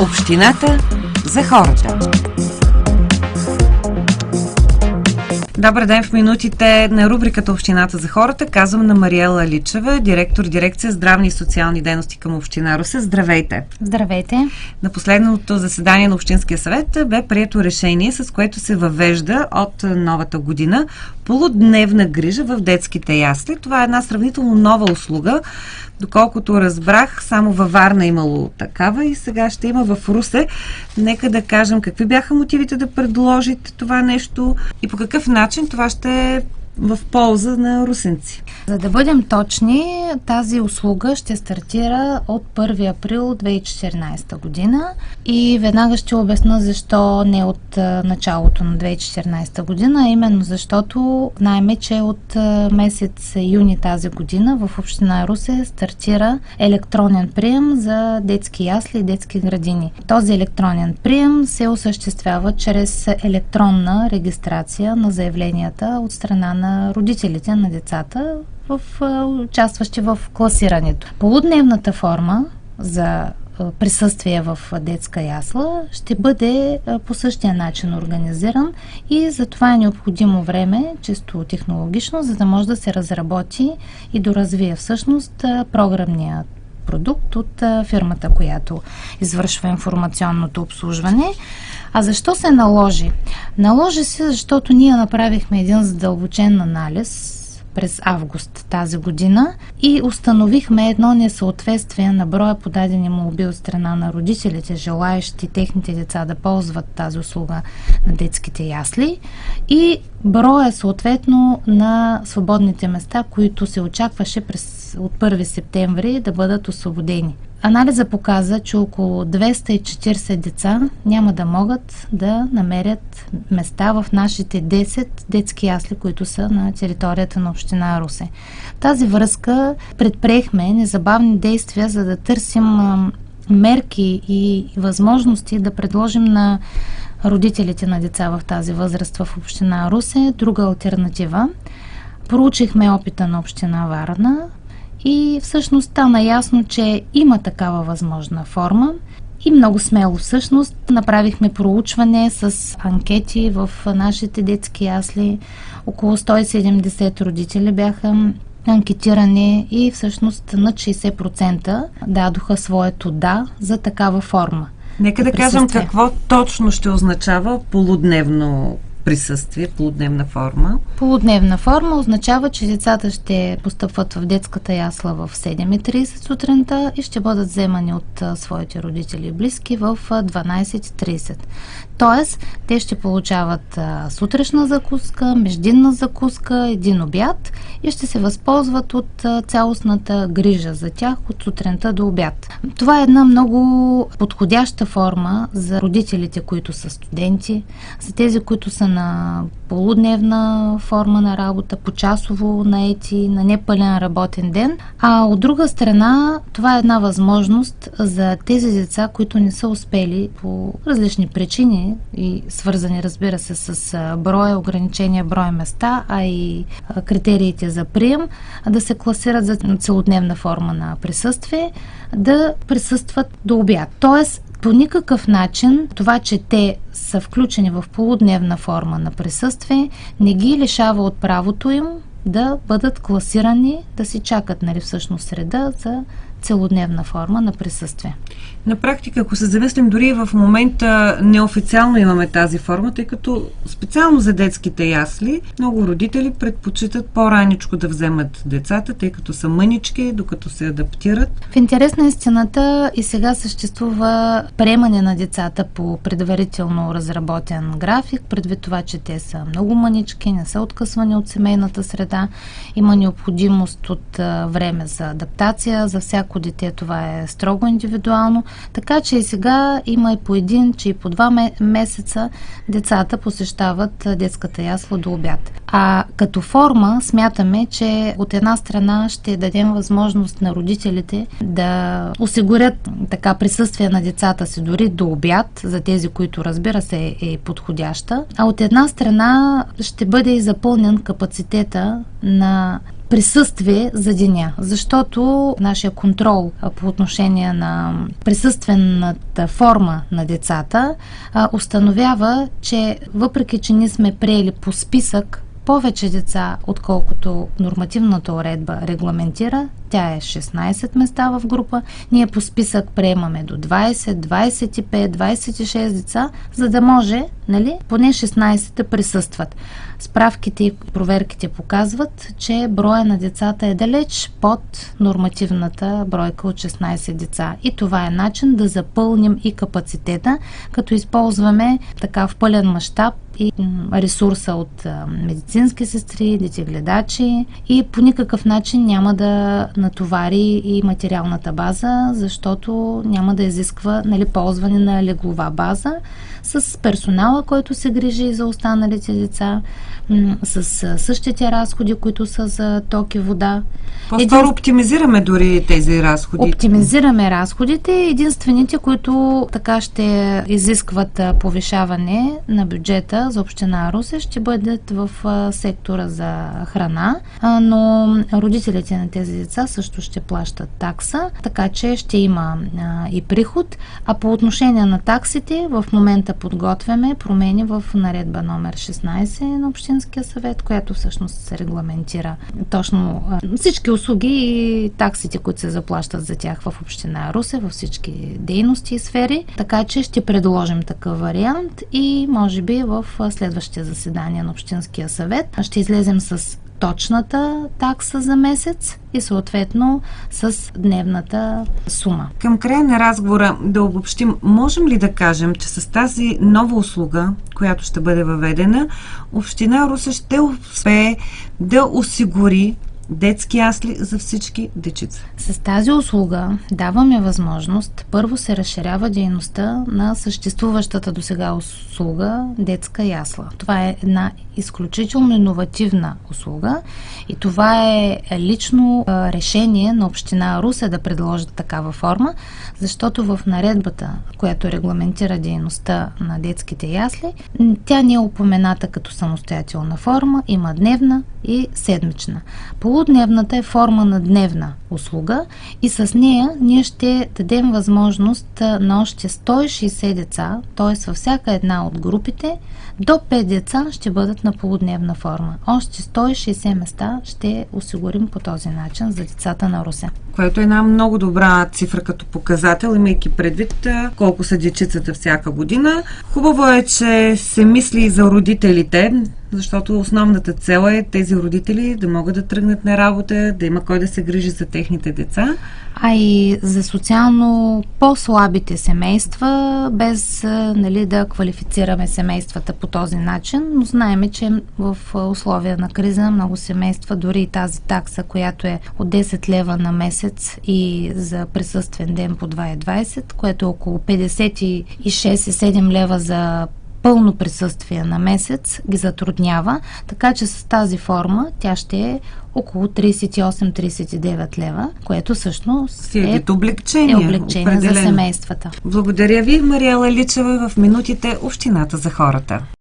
Общината за хората. Добър ден в минутите на рубриката Общината за хората. Казвам на Мариела Личева, директор дирекция здравни и социални дейности към Община Русе. Здравейте! Здравейте! На последното заседание на Общинския съвет бе прието решение, с което се въвежда от новата година полудневна грижа в детските ясли. Това е една сравнително нова услуга. Доколкото разбрах, само във Варна имало такава и сега ще има в Русе. Нека да кажем какви бяха мотивите да предложите това нещо и по какъв начин това ще е в полза на русенци. За да бъдем точни, тази услуга ще стартира от 1 април 2014 година и веднага ще обясня защо не от началото на 2014 година, именно защото знаем, че от месец юни тази година в Община Русе стартира електронен прием за детски ясли и детски градини. Този електронен прием се осъществява чрез електронна регистрация на заявленията от страна на родителите на децата, участващи в класирането. Полудневната форма за присъствие в детска ясла ще бъде по същия начин организиран и за това е необходимо време, чисто технологично, за да може да се разработи и доразвие всъщност програмният продукт от фирмата, която извършва информационното обслужване. А защо се наложи? Наложи се, защото ние направихме един задълбочен анализ през август тази година и установихме едно несъответствие на броя подадени молби от страна на родителите, желаещи техните деца да ползват тази услуга на детските ясли и броя съответно на свободните места, които се очакваше от 1 септември да бъдат освободени. Анализа показа, че около 240 деца няма да могат да намерят места в нашите 10 детски ясли, които са на територията на Община Русе. В тази връзка предприехме незабавни действия, за да търсим мерки и възможности да предложим на родителите на деца в тази възраст в Община Русе друга алтернатива. Проучихме опита на Община Варна и всъщност стана ясно, че има такава възможна форма и много смело всъщност направихме проучване с анкети в нашите детски ясли. Около 170 родители бяха анкетирани и всъщност над 60% дадоха своето да за такава форма. Нека да кажем какво точно ще означава полудневно присъствие, полудневна форма. Полудневна форма означава, че децата ще постъпват в детската ясла в 7:30 сутринта и ще бъдат вземани от своите родители и близки в 12:30. Тоест, те ще получават сутрешна закуска, междинна закуска, един обяд и ще се възползват от цялостната грижа за тях от сутринта до обяд. Това е една много подходяща форма за родителите, които са студенти, за тези, които са на полудневна форма на работа, почасово наети, на непълен работен ден. А от друга страна, това е една възможност за тези деца, които не са успели по различни причини и свързани, разбира се, с броя, ограничения брой места, а и критериите за прием, да се класират за целодневна форма на присъствие, да присъстват до обяд. Тоест, по никакъв начин това, че те са включени в полудневна форма на присъствие, не ги лишава от правото им да бъдат класирани, да си чакат всъщност среда за целодневна форма на присъствие. На практика, ако се замислим, дори в момента неофициално имаме тази форма, тъй като специално за детските ясли много родители предпочитат по-раничко да вземат децата, тъй като са мънички, докато се адаптират. В интерес на истината и сега съществува приемане на децата по предварително разработен график, предвид това, че те са много мънички, не са откъсвани от семейната среда, има необходимост от време за адаптация, за всяко дете това е строго индивидуално, така че и сега има и по един, че и по 2 месеца децата посещават детската ясла до обяд. А като форма смятаме, че от една страна ще дадем възможност на родителите да осигурят така присъствие на децата си дори до обяд, за тези, които разбира се е подходяща, а от една страна ще бъде и запълнен капацитета на присъствие за деня, защото нашия контрол по отношение на присъствената форма на децата установява, че въпреки, че ние сме приели по списък повече деца, отколкото нормативната уредба регламентира, тя е 16 места в група, ние по списък приемаме до 20, 25, 26 деца, за да може, поне 16 да присъстват. Справките и проверките показват, че броя на децата е далеч под нормативната бройка от 16 деца. И това е начин да запълним и капацитета, като използваме така в пълен мащаб и ресурса от медицински сестри, детегледачи и по никакъв начин няма да натовари и материалната база, защото няма да изисква ползване на леглова база с персонала, който се грижи за останалите деца, с същите разходи, които са за ток и вода. По-скоро оптимизираме дори тези разходи. Оптимизираме разходите. Единствените, които така ще изискват повишаване на бюджета за община Русе, ще бъдат в сектора за храна, но родителите на тези деца също ще плащат такса, така че ще има и приход. А по отношение на таксите, в момента подготвяме промени в наредба номер 16 на Общинския съвет, която всъщност се регламентира точно всички услуги и таксите, които се заплащат за тях в община Русе, във всички дейности и сфери. Така че ще предложим такъв вариант и може би в следващия заседание на Общинския съвет ще излезем с точната такса за месец и съответно с дневната сума. Към края на разговора да обобщим, можем ли да кажем, че с тази нова услуга, която ще бъде въведена, община Русе ще успее да осигури детски ясли за всички дечица? С тази услуга даваме възможност, първо се разширява дейността на съществуващата досега услуга детска ясла. Това е една изключително иновативна услуга и това е лично решение на община Русе да предложи такава форма, защото в наредбата, която регламентира дейността на детските ясли, тя не е упомената като самостоятелна форма, има дневна и седмична. Полудневната е форма на дневна услуга и с нея ние ще дадем възможност на още 160 деца, т.е. във всяка една от групите, до 5 деца ще бъдат на полудневна форма. Още 160 места ще осигурим по този начин за децата на Русе. Което е една много добра цифра като показател, имайки предвид колко са дечицата всяка година. Хубаво е, че се мисли и за родителите, защото основната цел е тези родители да могат да тръгнат на работа, да има кой да се грижи за техните деца. А и за социално по-слабите семейства, без да квалифицираме семействата по този начин, но знаем, че в условия на криза много семейства, дори и тази такса, която е от 10 лева на месец и за присъствен ден по 2,20, което е около 56,7 лева за пълно присъствие на месец, ги затруднява, така че с тази форма тя ще е около 38-39 лева, което всъщност е облегчение за семействата. Благодаря ви, Мариела Личева, в минутите Общината за хората.